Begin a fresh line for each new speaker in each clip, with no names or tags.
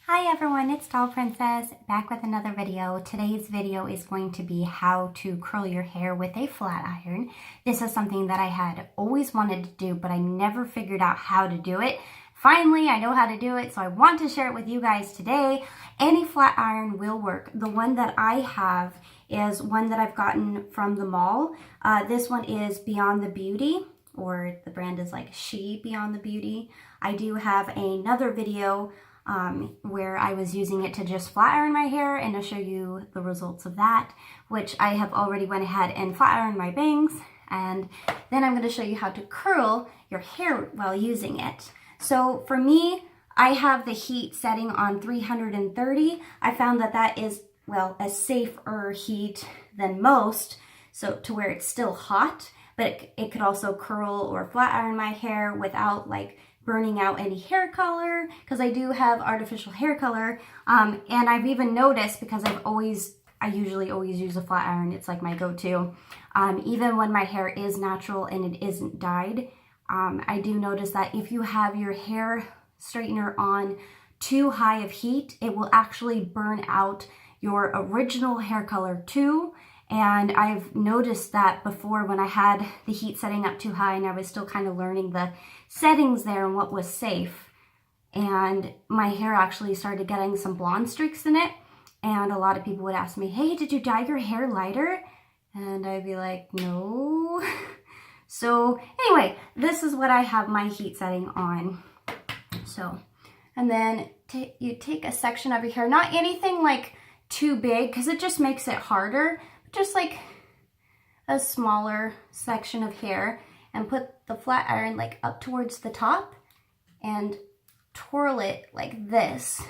Hi everyone, it's Doll Princess back with another video. Today's video is going to be how to curl your hair with a flat iron. This is something that I had always wanted to do, but I never figured out how to do it. Finally, I know how to do it, so I want to share it with you guys today. Any flat iron will work. The one that I have is one that I've gotten from the mall. This one is Beyond the Beauty, or the brand is like She Beyond the Beauty. I do have another video where I was using it to just flat iron my hair and to show you the results of that, which I have already went ahead and flat ironed my bangs, and then I'm going to show you how to curl your hair while using it. So for me, I have the heat setting on 330. I found that that is, well, a safer heat than most, so to where it's still hot, but it could also curl or flat iron my hair without like burning out any hair color, because I do have artificial hair color. And I've even noticed, because I usually always use a flat iron, it's like my go-to. Even when my hair is natural and it isn't dyed, I do notice that if you have your hair straightener on too high of heat, it will actually burn out your original hair color too. And I've noticed that before when I had the heat setting up too high and I was still kind of learning the settings there and what was safe. And my hair actually started getting some blonde streaks in it. And a lot of people would ask me, hey, did you dye your hair lighter? And I'd be like, no. So anyway, this is what I have my heat setting on. So, and then you take a section of your hair, not anything like too big because it just makes it harder. Just like a smaller section of hair, and put the flat iron like up towards the top and twirl it like this.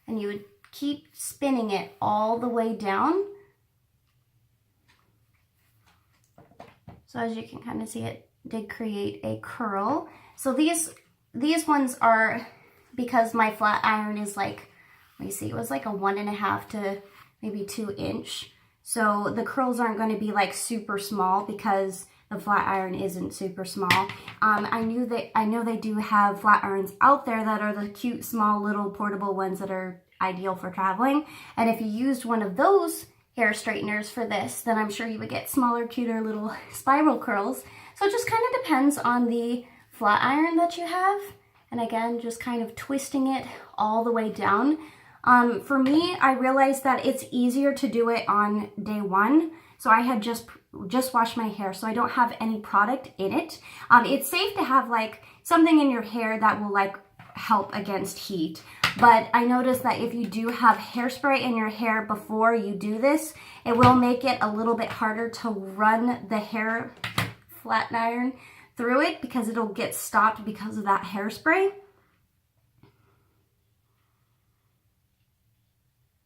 And you would keep spinning it all the way down. So as you can kind of see, it did create a curl. So these ones are, because my flat iron is like, let me see, it was like a 1.5 to maybe 2 inch. So the curls aren't going to be like super small because the flat iron isn't super small. I know they do have flat irons out there that are the cute, small, little portable ones that are ideal for traveling. And if you used one of those hair straighteners for this, then I'm sure you would get smaller, cuter little spiral curls. So it just kind of depends on the flat iron that you have. And again, just kind of twisting it all the way down. For me, I realized that it's easier to do it on day one. So I had just washed my hair, so I don't have any product in it. It's safe to have like something in your hair that will like help against heat. But I noticed that if you do have hairspray in your hair before you do this, it will make it a little bit harder to run the hair flat iron through it because it'll get stopped because of that hairspray.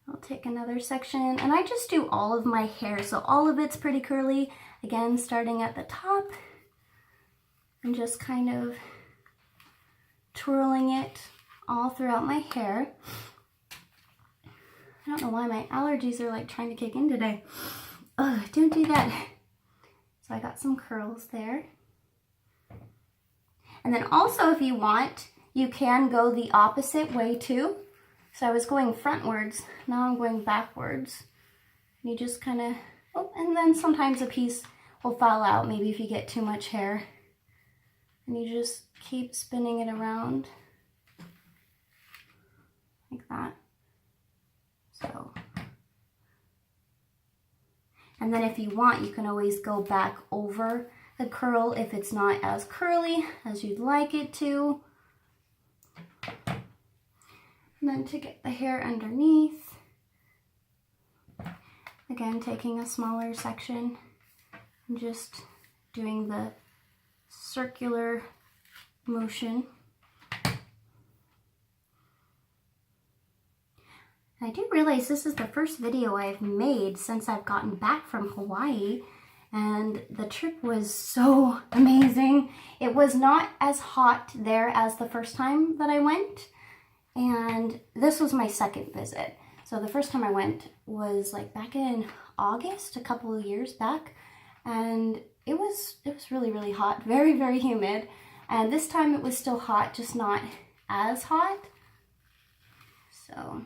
I'll take another section, and I just do all of my hair, so all of it's pretty curly. Again, starting at the top and just kind of twirling it all throughout my hair. I don't know why my allergies are like trying to kick in today. Ugh, don't do that. So I got some curls there. And then also, if you want, you can go the opposite way too. So I was going frontwards, now I'm going backwards. You just kind of, oh, and then sometimes a piece will fall out, maybe if you get too much hair. And you just keep spinning it around like that. So, and then if you want, you can always go back over the curl if it's not as curly as you'd like it to. And then to get the hair underneath, again, taking a smaller section and just doing the circular motion. And I do realize this is the first video I've made since I've gotten back from Hawaii, and the trip was so amazing. It was not as hot there as the first time that I went. And this was my second visit. So the first time I went was like back in August, a couple of years back. And it was really, really hot, very, very humid. And this time it was still hot, just not as hot. So,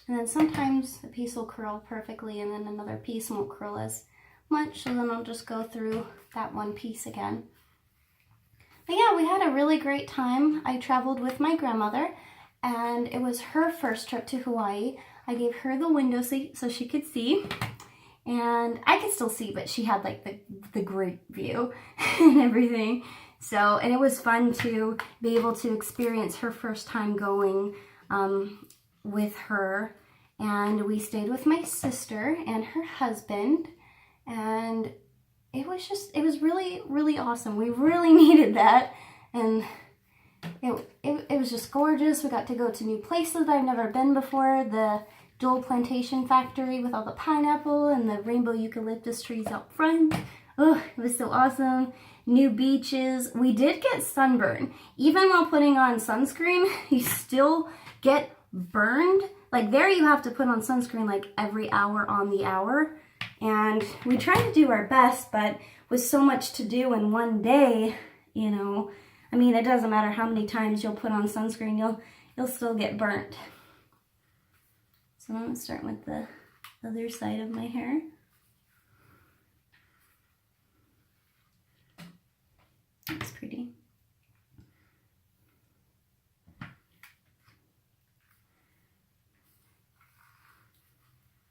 and then sometimes a piece will curl perfectly and then another piece won't curl as much, so then I'll just go through that one piece again. But yeah, we had a really great time. I traveled with my grandmother, and it was her first trip to Hawaii. I gave her the window seat so she could see, and I could still see, but she had like the great view and everything. So, and it was fun to be able to experience her first time going with her. And we stayed with my sister and her husband, and it was really, really awesome. We really needed that, and it was just gorgeous. We got to go to new places that I've never been before. The Dole Plantation Factory with all the pineapple and the rainbow eucalyptus trees out front. Oh, it was so awesome. New beaches. We did get sunburn. Even while putting on sunscreen, you still get burned. Like there you have to put on sunscreen like every hour on the hour. And we tried to do our best, but with so much to do in one day, you know, I mean, it doesn't matter how many times you'll put on sunscreen, you'll still get burnt. So I'm going to start with the other side of my hair. That's pretty.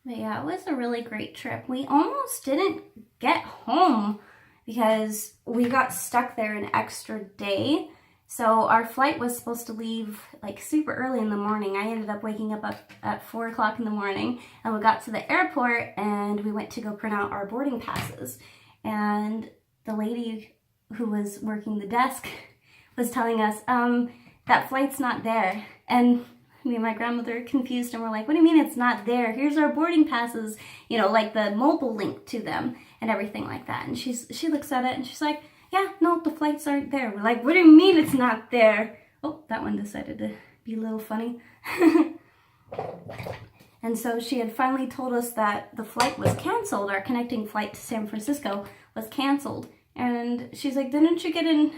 But yeah, it was a really great trip. We almost didn't get home because we got stuck there an extra day. So our flight was supposed to leave like super early in the morning. I ended up waking up at 4 o'clock in the morning, and we got to the airport and we went to go print out our boarding passes. And the lady who was working the desk was telling us, that flight's not there. And me and my grandmother are confused, and we're like, what do you mean it's not there? Here's our boarding passes, you know, like the mobile link to them and everything like that. And she looks at it and she's like, yeah, no, the flights aren't there. We're like, what do you mean it's not there? Oh, that one decided to be a little funny. And so she had finally told us that the flight was canceled. Our connecting flight to San Francisco was canceled. And she's like, didn't you get an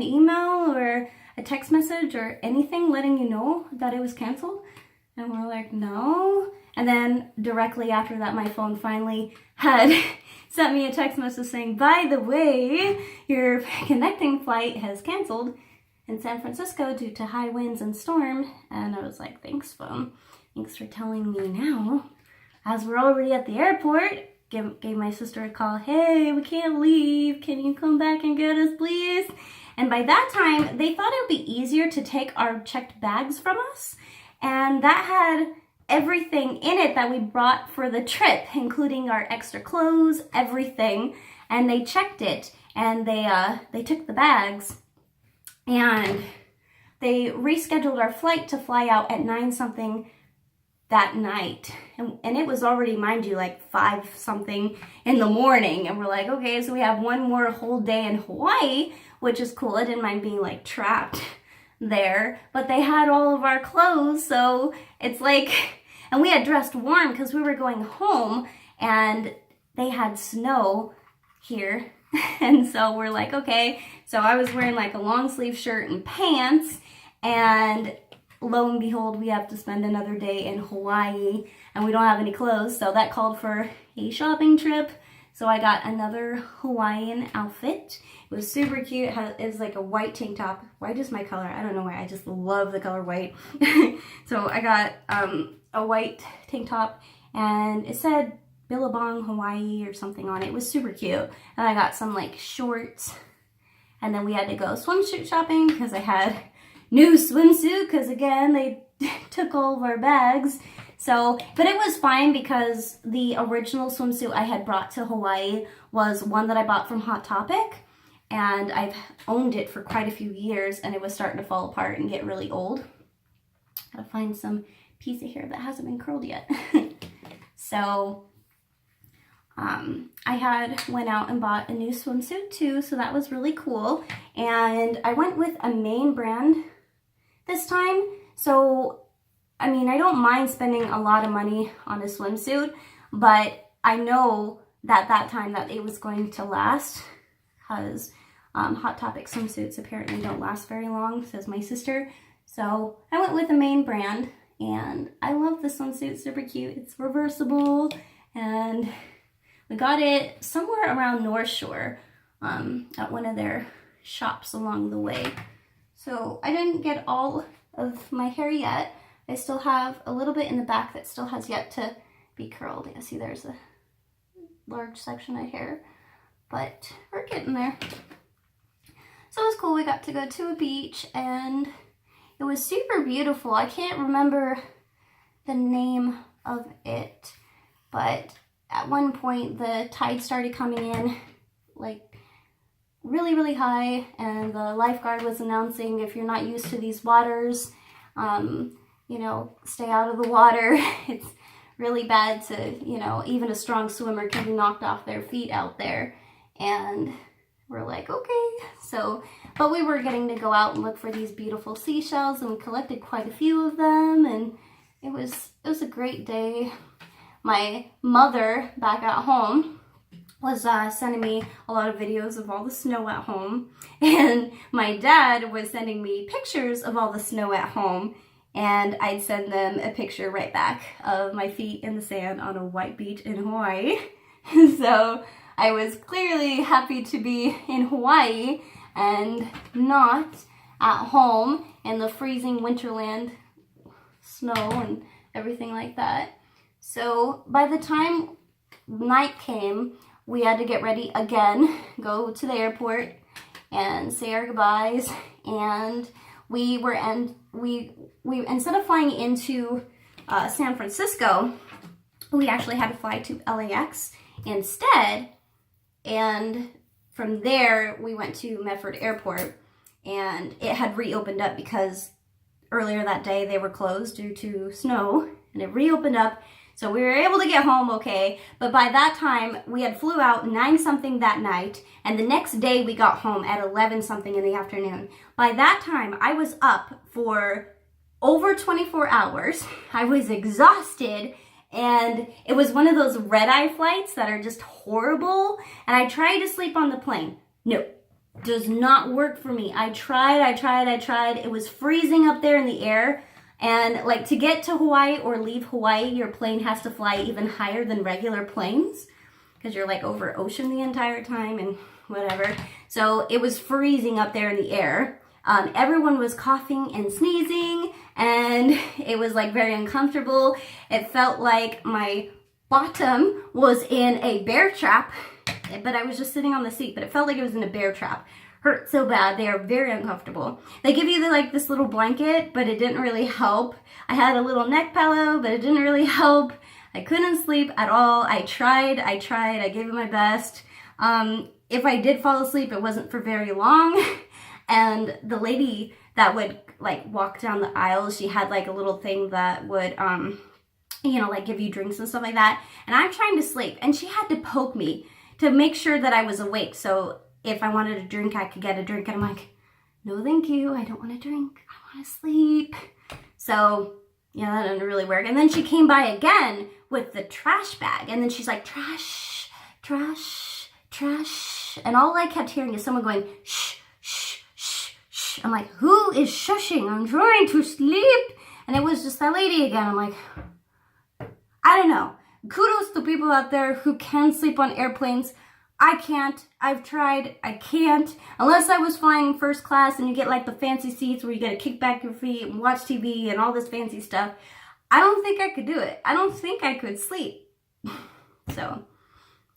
email or a text message or anything letting you know that it was canceled? And we're like, no. And then directly after that, my phone finally had sent me a text message saying, by the way, your connecting flight has canceled in San Francisco due to high winds and storm. And I was like, thanks, phone. Thanks for telling me now. As we're already at the airport, gave my sister a call. Hey, we can't leave. Can you come back and get us, please? And by that time, they thought it would be easier to take our checked bags from us. And that had everything in it that we brought for the trip, including our extra clothes, everything. And they checked it, and they took the bags, and they rescheduled our flight to fly out at 9-something that night. And it was already, mind you, like 5-something in the morning. And we're like, okay, so we have one more whole day in Hawaii, which is cool. I didn't mind being like trapped there, but they had all of our clothes. So it's like, and we had dressed warm because we were going home, and they had snow here. And so we're like, okay. So I was wearing like a long sleeve shirt and pants, and lo and behold, we have to spend another day in Hawaii, and we don't have any clothes. So that called for a shopping trip. So I got another Hawaiian outfit. It was super cute. It was like a white tank top. White is my color. I don't know why. I just love the color white. So I got a white tank top, and it said Billabong Hawaii or something on it. It was super cute. And I got some like shorts. And then we had to go swimsuit shopping because I had new swimsuit because again, they took all of our bags. So, but it was fine because the original swimsuit I had brought to Hawaii was one that I bought from Hot Topic, and I've owned it for quite a few years, and it was starting to fall apart and get really old. Gotta find some piece of hair that hasn't been curled yet. So, I went out and bought a new swimsuit too, so that was really cool. And I went with a main brand this time, so I mean, I don't mind spending a lot of money on a swimsuit, but I know that time that it was going to last because Hot Topic swimsuits apparently don't last very long, says my sister. So I went with the main brand, and I love this swimsuit. It's super cute. It's reversible, and we got it somewhere around North Shore at one of their shops along the way. So I didn't get all of my hair yet. I still have a little bit in the back that still has yet to be curled. You see there's a large section of hair, but we're getting there. So it was cool. We got to go to a beach, and it was super beautiful. I can't remember the name of it, but at one point the tide started coming in like really, really high, and the lifeguard was announcing, if you're not used to these waters, you know, stay out of the water. It's really bad to, you know, even a strong swimmer can be knocked off their feet out there. And we're like, okay. So, but we were getting to go out and look for these beautiful seashells, and we collected quite a few of them, and it was a great day. My mother back at home was sending me a lot of videos of all the snow at home, and my dad was sending me pictures of all the snow at home, and I'd send them a picture right back of my feet in the sand on a white beach in Hawaii. So I was clearly happy to be in Hawaii and not at home in the freezing winterland snow and everything like that. So by the time night came, we had to get ready again, go to the airport and say our goodbyes. And we instead of flying into San Francisco, we actually had to fly to LAX instead. And from there, we went to Medford Airport, and it had reopened up because earlier that day they were closed due to snow, and it reopened up. So we were able to get home okay, but by that time, we had flew out 9-something that night, and the next day we got home at 11-something in the afternoon. By that time, I was up for over 24 hours. I was exhausted, and it was one of those red-eye flights that are just horrible, and I tried to sleep on the plane. No, does not work for me. I tried. It was freezing up there in the air. And like to get to Hawaii or leave Hawaii, your plane has to fly even higher than regular planes because you're like over ocean the entire time and whatever. So it was freezing up there in the air. Everyone was coughing and sneezing, and it was like very uncomfortable. It felt like my bottom was in a bear trap, but I was just sitting on the seat, but it felt like it was in a bear trap. Hurt so bad. They are very uncomfortable. They give you like this little blanket, but it didn't really help. I had a little neck pillow, but it didn't really help. I couldn't sleep at all. I tried. I gave it my best. If I did fall asleep, it wasn't for very long. And the lady that would like walk down the aisle, she had like a little thing that would, you know, like give you drinks and stuff like that. And I'm trying to sleep, and she had to poke me to make sure that I was awake. So if I wanted a drink, I could get a drink. And I'm like, no, thank you. I don't want a drink. I want to sleep. So, yeah, that didn't really work. And then she came by again with the trash bag. And then she's like, trash, trash, trash. And all I kept hearing is someone going, shh, shh, shh, shh. I'm like, who is shushing? I'm trying to sleep. And it was just that lady again. I'm like, I don't know. Kudos to people out there who can sleep on airplanes. I can't. I've tried. I can't. Unless I was flying first class and you get like the fancy seats where you get to kick back your feet and watch TV and all this fancy stuff. I don't think I could do it. I don't think I could sleep. So,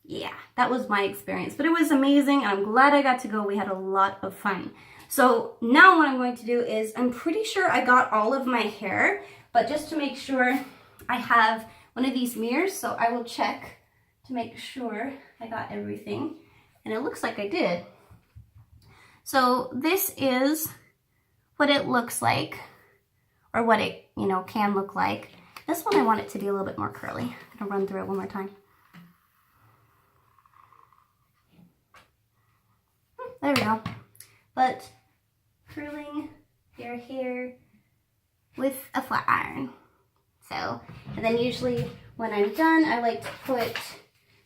yeah, that was my experience. But it was amazing, and I'm glad I got to go. We had a lot of fun. So now what I'm going to do is, I'm pretty sure I got all of my hair, but just to make sure, I have one of these mirrors, so I will check to make sure I got everything, and it looks like I did. So this is what it looks like, or what it, you know, can look like. This one I want it to be a little bit more curly. I'm gonna run through it one more time. There we go. But curling your hair with a flat iron. So, and then usually when I'm done, I like to put,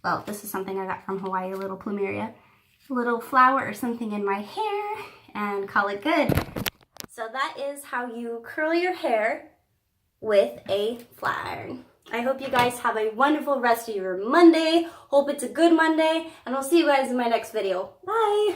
well, this is something I got from Hawaii, a little plumeria, a little flower or something in my hair, and call it good. So that is how you curl your hair with a flat iron. I hope you guys have a wonderful rest of your Monday. Hope it's a good Monday, and I'll see you guys in my next video. Bye!